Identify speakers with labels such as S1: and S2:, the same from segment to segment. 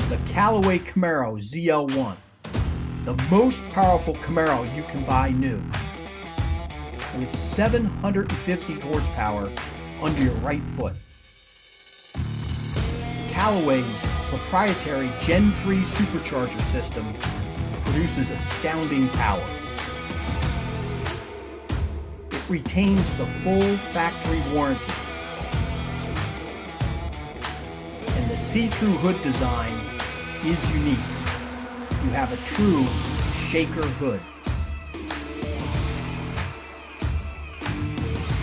S1: The Callaway Camaro ZL1, the most powerful Camaro you can buy new, with 750 horsepower under your right foot. Callaway's proprietary Gen 3 Supercharger system produces astounding power. It retains the full factory warranty, and the see-through hood design is unique. You have a true shaker hood.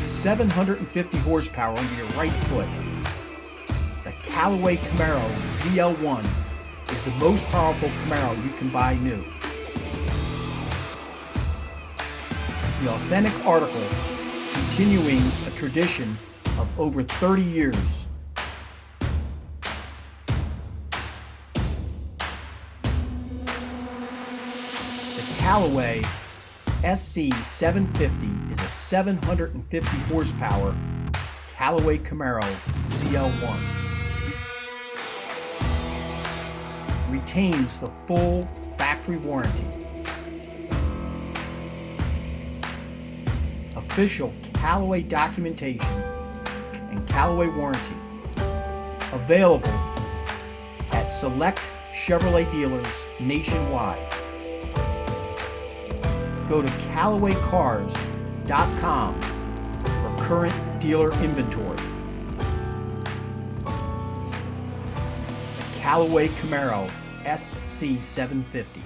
S1: 750 horsepower under your right foot. The Callaway Camaro ZL1 is the most powerful Camaro you can buy new. The authentic article continuing a tradition of over 30 years. Callaway SC750 is a 750 horsepower Callaway Camaro ZL1. Retains the full factory warranty. Official Callaway documentation and Callaway warranty. Available at select Chevrolet dealers nationwide. Go to CallawayCars.com for current dealer inventory. Callaway Camaro SC750.